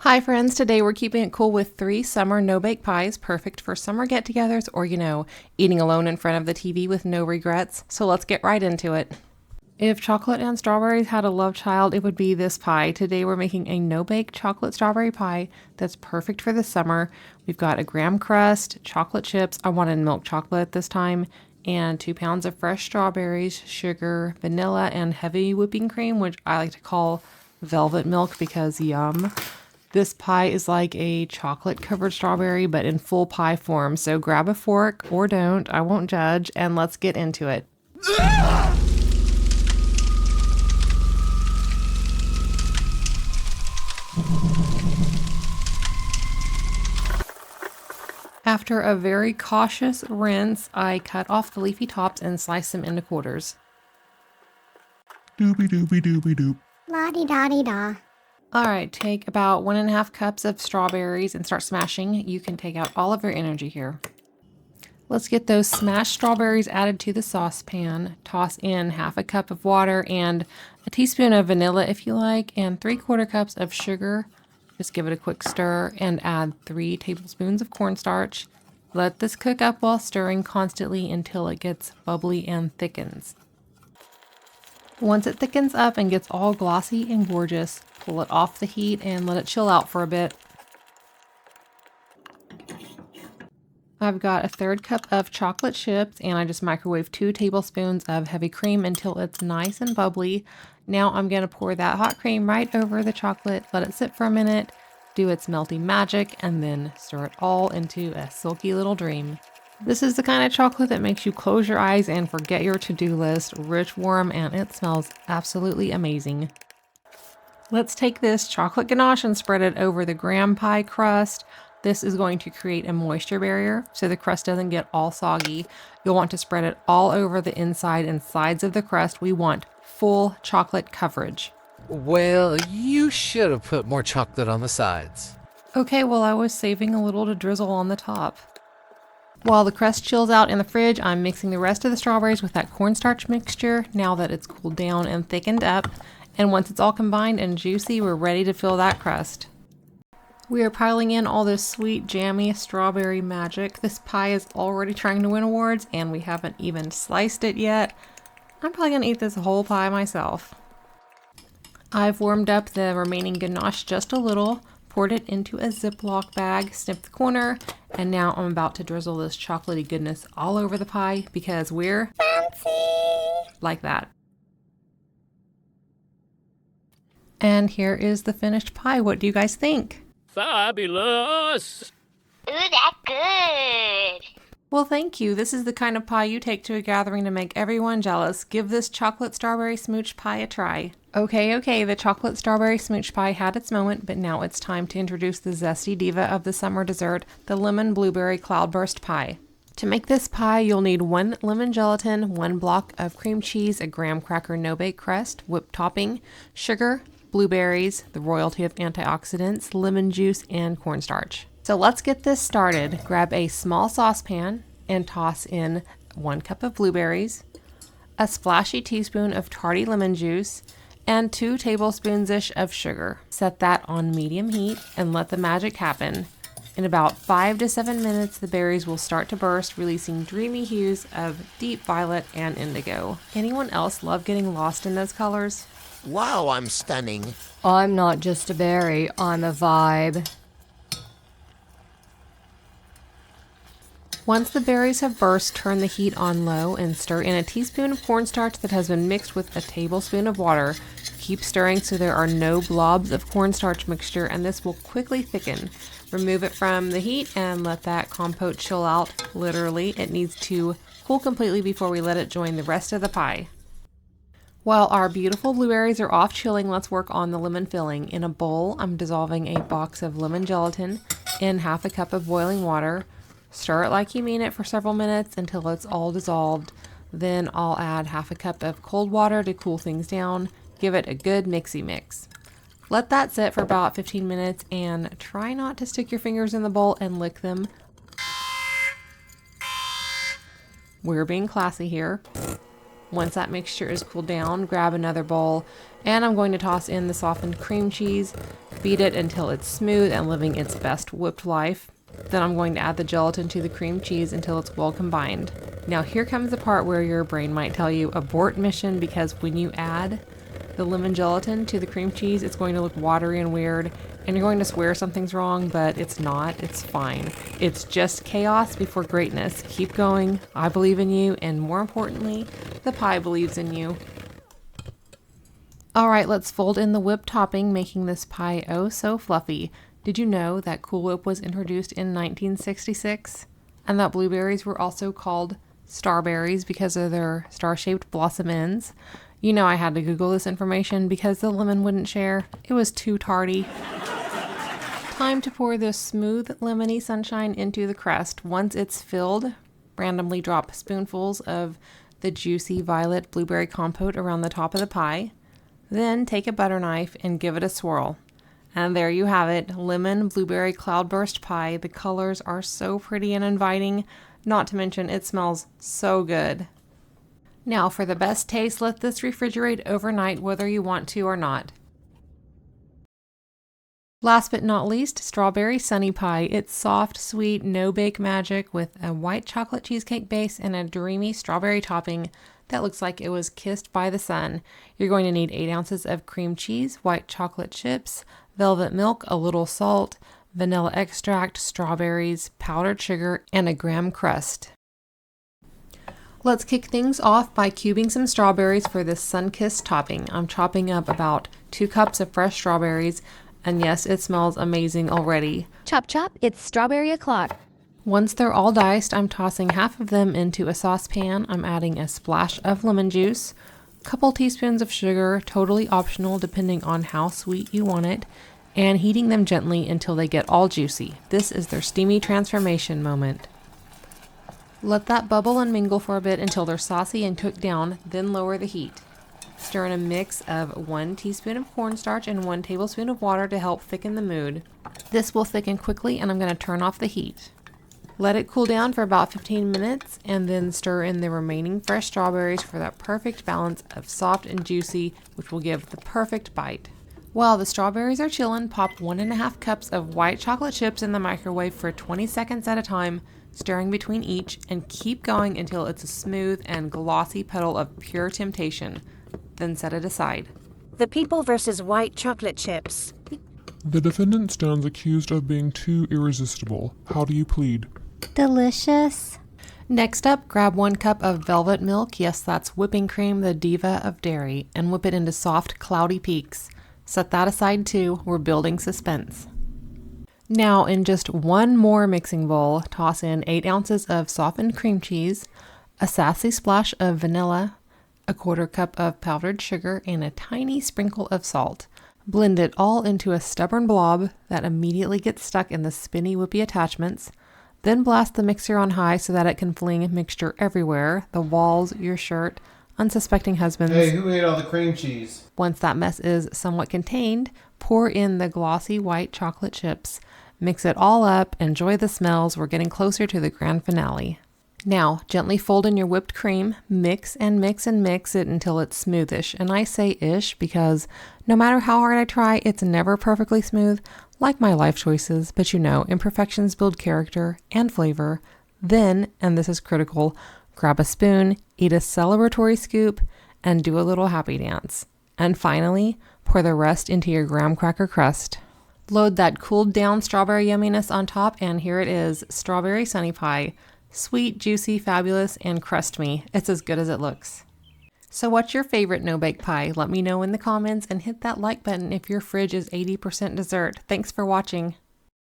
Hi friends, today we're keeping it cool with 3 summer no-bake pies, perfect for summer get-togethers or, eating alone in front of the TV with no regrets. So let's get right into it. If chocolate and strawberries had a love child, it would be this pie. Today we're making a no-bake chocolate strawberry pie that's perfect for the summer. We've got a graham crust, chocolate chips, I wanted milk chocolate this time, and 2 pounds of fresh strawberries, sugar, vanilla, and heavy whipping cream, which I like to call velvet milk because yum. This pie is like a chocolate covered strawberry, but in full pie form. So grab a fork or don't, I won't judge, and let's get into it. After a very cautious rinse, I cut off the leafy tops and slice them into quarters. Doobie doobie doobie doop. La-di-da-di-da. Alright, take about 1.5 cups of strawberries and start smashing. You can take out all of your energy here. Let's get those smashed strawberries added to the saucepan. Toss in 1/2 cup of water and a teaspoon of vanilla if you like, and 3/4 cups of sugar. Just give it a quick stir and add 3 tablespoons of cornstarch. Let this cook up while stirring constantly until it gets bubbly and thickens. Once it thickens up and gets all glossy and gorgeous, pull it off the heat and let it chill out for a bit. I've got a 1/3 cup of chocolate chips and I just microwave 2 tablespoons of heavy cream until it's nice and bubbly. Now I'm going to pour that hot cream right over the chocolate, let it sit for a minute, do its melty magic, and then stir it all into a silky little dream. This is the kind of chocolate that makes you close your eyes and forget your to-do list. Rich, warm, and it smells absolutely amazing. Let's take this chocolate ganache and spread it over the graham pie crust. This is going to create a moisture barrier so the crust doesn't get all soggy. You'll want to spread it all over the inside and sides of the crust. We want full chocolate coverage. Well, you should have put more chocolate on the sides. Okay, well, I was saving a little to drizzle on the top. While the crust chills out in the fridge, I'm mixing the rest of the strawberries with that cornstarch mixture now that it's cooled down and thickened up. And once it's all combined and juicy, we're ready to fill that crust. We are piling in all this sweet, jammy strawberry magic. This pie is already trying to win awards, and we haven't even sliced it yet. I'm probably going to eat this whole pie myself. I've warmed up the remaining ganache just a little, poured it into a Ziploc bag, snipped the corner, and now I'm about to drizzle this chocolatey goodness all over the pie because we're fancy like that. And here is the finished pie. What do you guys think? Fabulous! Ooh, that's good. Well, thank you. This is the kind of pie you take to a gathering to make everyone jealous. Give this chocolate strawberry smooch pie a try. Okay, the chocolate strawberry smooch pie had its moment, but now it's time to introduce the zesty diva of the summer dessert, the lemon blueberry cloudburst pie. To make this pie, you'll need 1 lemon gelatin, 1 block of cream cheese, a graham cracker no-bake crust, whipped topping, sugar, blueberries, the royalty of antioxidants, lemon juice, and cornstarch. So let's get this started. Grab a small saucepan and toss in 1 cup of blueberries, a splashy teaspoon of tardy lemon juice, and 2 tablespoons-ish of sugar. Set that on medium heat and let the magic happen. In about 5 to 7 minutes, the berries will start to burst, releasing dreamy hues of deep violet and indigo. Anyone else love getting lost in those colors? Wow, I'm stunning. I'm not just a berry, I'm a vibe. Once the berries have burst, turn the heat on low and stir in a teaspoon of cornstarch that has been mixed with a tablespoon of water. Keep stirring so there are no blobs of cornstarch mixture, and this will quickly thicken. Remove it from the heat and let that compote chill out. Literally, it needs to cool completely before we let it join the rest of the pie. While our beautiful blueberries are off chilling, let's work on the lemon filling. In a bowl, I'm dissolving a box of lemon gelatin in 1/2 cup of boiling water. Stir it like you mean it for several minutes until it's all dissolved. Then I'll add 1/2 cup of cold water to cool things down. Give it a good mixy mix. Let that sit for about 15 minutes and try not to stick your fingers in the bowl and lick them. We're being classy here. Once that mixture is cooled down, grab another bowl, And I'm going to toss in the softened cream cheese, beat it until it's smooth and living its best whipped life. Then I'm going to add the gelatin to the cream cheese until it's well combined. Now here comes the part where your brain might tell you abort mission, because when you add the lemon gelatin to the cream cheese, it's going to look watery and weird, and you're going to swear something's wrong, but it's not. It's fine. It's just chaos before greatness. Keep going. I believe in you, and more importantly, the pie believes in you. Alright, let's fold in the whipped topping, making this pie oh so fluffy. Did you know that Cool Whip was introduced in 1966? And that blueberries were also called starberries because of their star-shaped blossom ends? You know I had to Google this information because the lemon wouldn't share. It was too tardy. Time to pour this smooth, lemony sunshine into the crust. Once it's filled, randomly drop spoonfuls of the juicy violet blueberry compote around the top of the pie. Then take a butter knife and give it a swirl. And there you have it, lemon blueberry cloudburst pie. The colors are so pretty and inviting, not to mention it smells so good. Now for the best taste, let this refrigerate overnight whether you want to or not. Last but not least, strawberry sunny pie. It's soft, sweet, no-bake magic with a white chocolate cheesecake base and a dreamy strawberry topping that looks like it was kissed by the sun. You're going to need 8 ounces of cream cheese, white chocolate chips, velvet milk, a little salt, vanilla extract, strawberries, powdered sugar, and a graham crust. Let's kick things off by cubing some strawberries for this sun-kissed topping. I'm chopping up about 2 cups of fresh strawberries, and yes, it smells amazing already. Chop chop, it's strawberry o'clock. Once they're all diced, I'm tossing half of them into a saucepan. I'm adding a splash of lemon juice, a couple teaspoons of sugar, totally optional depending on how sweet you want it, and heating them gently until they get all juicy. This is their steamy transformation moment. Let that bubble and mingle for a bit until they're saucy and cooked down, then lower the heat. Stir in a mix of 1 teaspoon of cornstarch and 1 tablespoon of water to help thicken the mood. This will thicken quickly, and I'm going to turn off the heat. Let it cool down for about 15 minutes and then stir in the remaining fresh strawberries for that perfect balance of soft and juicy, which will give the perfect bite. While the strawberries are chilling, pop 1.5 cups of white chocolate chips in the microwave for 20 seconds at a time, stirring between each, and keep going until it's a smooth and glossy puddle of pure temptation. Then set it aside. The People versus White Chocolate Chips. The defendant stands accused of being too irresistible. How do you plead? Delicious. Next up, grab 1 cup of velvet milk, yes, that's whipping cream, the diva of dairy, and whip it into soft, cloudy peaks. Set that aside too, we're building suspense. Now, in just 1 more mixing bowl, toss in 8 ounces of softened cream cheese, a sassy splash of vanilla, a 1/4 cup of powdered sugar, and a tiny sprinkle of salt. Blend it all into a stubborn blob that immediately gets stuck in the spinny whippy attachments. Then blast the mixer on high so that it can fling mixture everywhere, the walls, your shirt, unsuspecting husbands. Hey, who ate all the cream cheese? Once that mess is somewhat contained, pour in the glossy white chocolate chips. Mix it all up, enjoy the smells, we're getting closer to the grand finale. Now, gently fold in your whipped cream, mix and mix and mix it until it's smoothish. And I say ish because no matter how hard I try, it's never perfectly smooth, like my life choices, but you know, imperfections build character and flavor. Then, and this is critical, grab a spoon, eat a celebratory scoop, and do a little happy dance. And finally, pour the rest into your graham cracker crust. Load that cooled down strawberry yumminess on top, and here it is, strawberry sunny pie. Sweet, juicy, fabulous, and crust me. It's as good as it looks. So what's your favorite no-bake pie? Let me know in the comments and hit that like button if your fridge is 80% dessert. Thanks for watching.